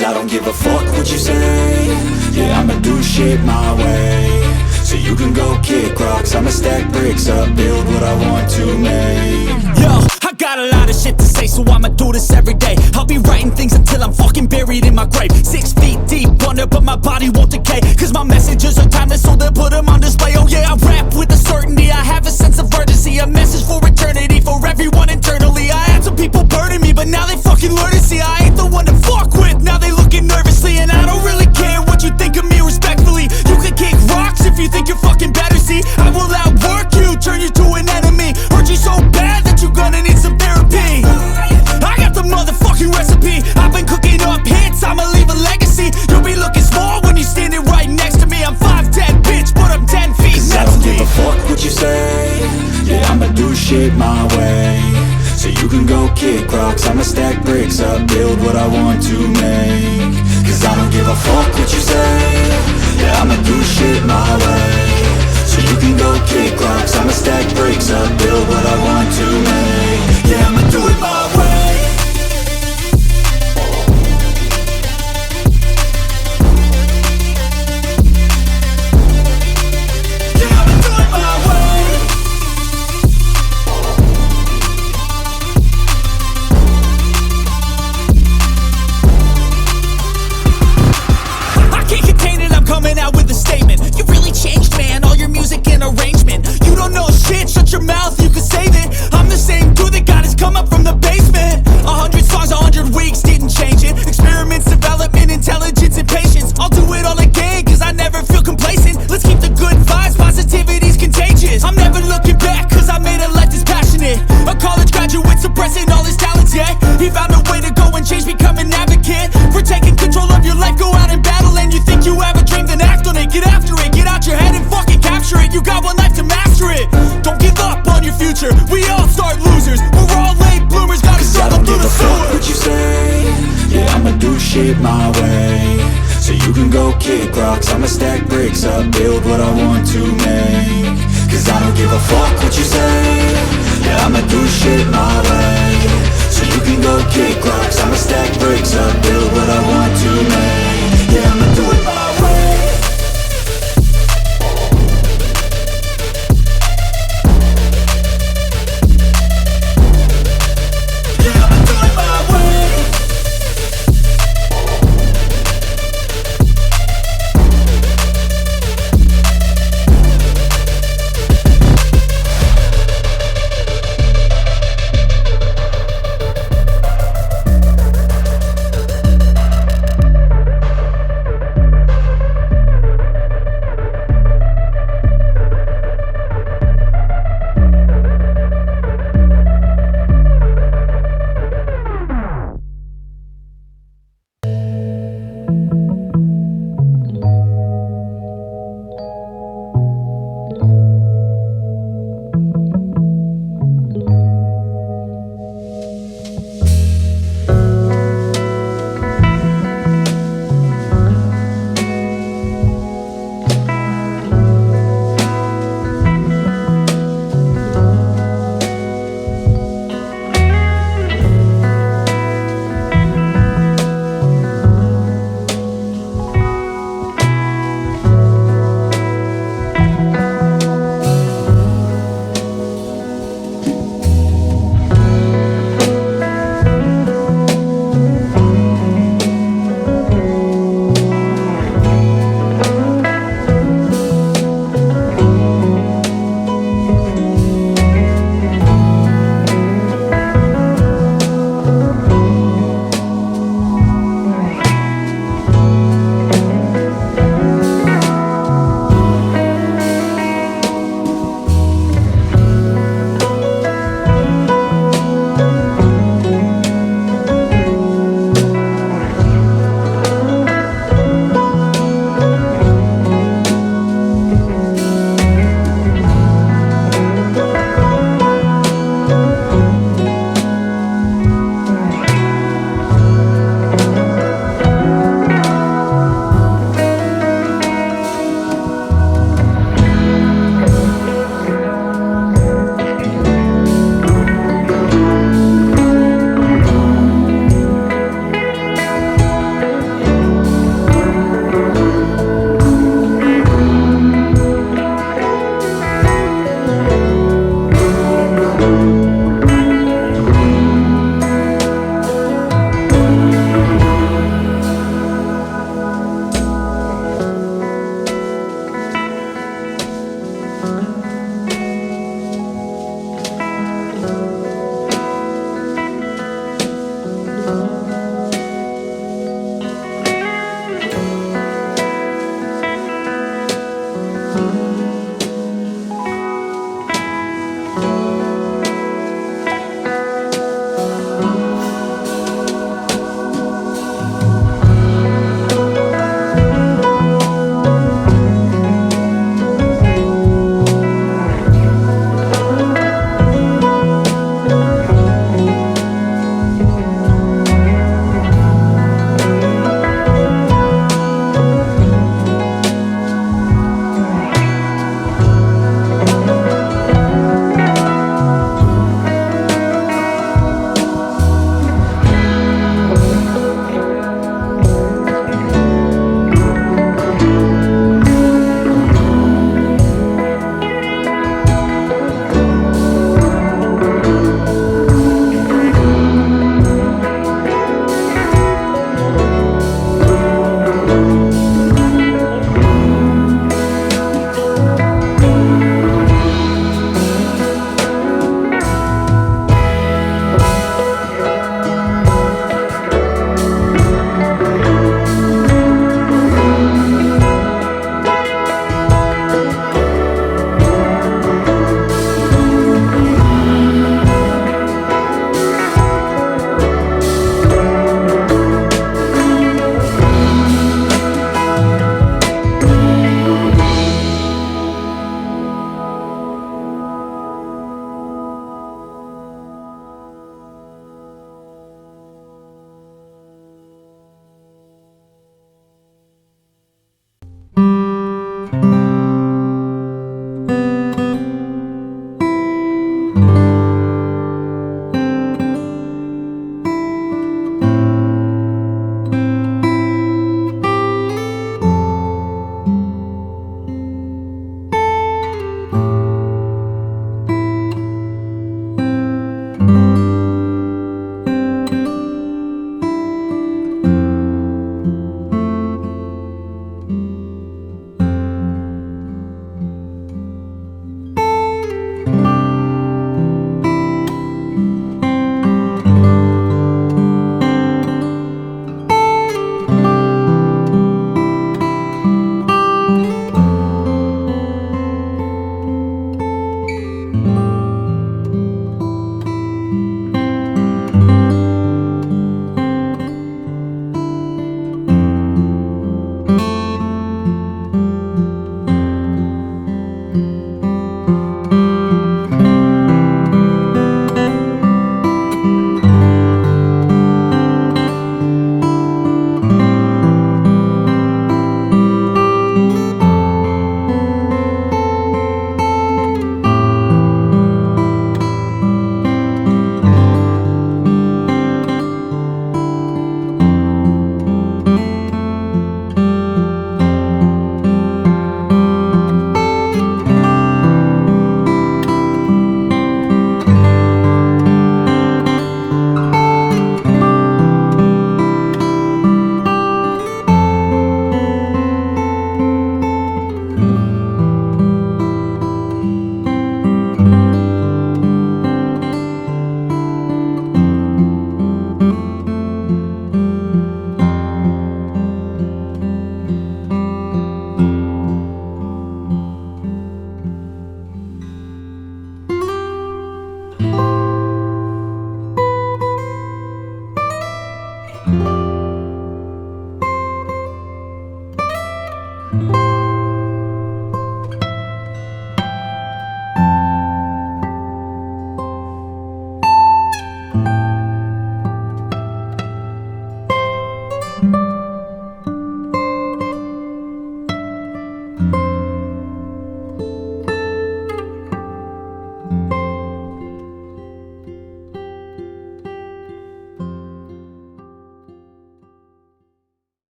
Cause I don't give a fuck what you say. Yeah, I'ma do shit my way. So you can go kick rocks, I'ma stack bricks up, build what I want to make. Yo, I got a lot of shit to say, so I'ma do this every day. I'll be writing things until I'm fucking buried in my grave. 6 feet deep under, but my body won't decay. Cause my messages are timeless, so they'll put them on display. Oh yeah, I rap with a certainty, I have a sense of urgency. A message for eternity, for everyone internally. I had some people burning me, but now they fucking learn to see I ain't the one to fuck with, now they looking nervously. And I don't really care what you think of me, respectfully. You can kick rocks if you think you're fucking better, see. I will outwork you, turn you to an enemy. Hurt you so bad that you're gonna need some therapy. I got the motherfucking recipe, I've been cooking up hits, I'ma leave a legacy. You'll be looking small when you're standing right next to me. I'm 5'10", bitch, but I'm 10 feet. Cause I don't give a fuck what you say. Yeah, I'ma do shit my way. So you can go kick rocks, I'ma stack bricks up, build what I want to make. Cause I don't give a fuck what you say. Yeah, I'ma do shit my way. So you can go kick rocks, I'ma stack bricks up, build what I want to make. Yeah, I'ma do it my way. Coming out with a statement. You really changed, man, all your music and arrangement. You don't know shit, shut your mouth, you can save it. I'm the same dude that got his come up from the basement. 100 songs, 100 weeks, didn't change it. Experiments, development, intelligence, and patience. I'll do it all again, cause I never feel complacent. Let's keep the good vibes, positivity's contagious. I'm never looking back, cause I made a life that's passionate. A college graduate suppressing all his talents, yeah. He found a way to go and change, become an advocate. For taking control of your life, go out and battle. And you think you have a dream, then act on it. Get after it, get out your head and fucking capture it. You got one life to master it. Don't give up on your future, we all start losers. We're all late bloomers, gotta struggle through the sewer. I don't give a fuck what you say. Yeah, I'ma do shit my way. So you can go kick rocks, I'ma stack bricks up, build what I want to make. Cause I don't give a fuck what you say. Yeah, I'ma do shit my way. So you can go kick rocks, I'ma stack bricks up, build what I want to make. Yeah, I'ma do it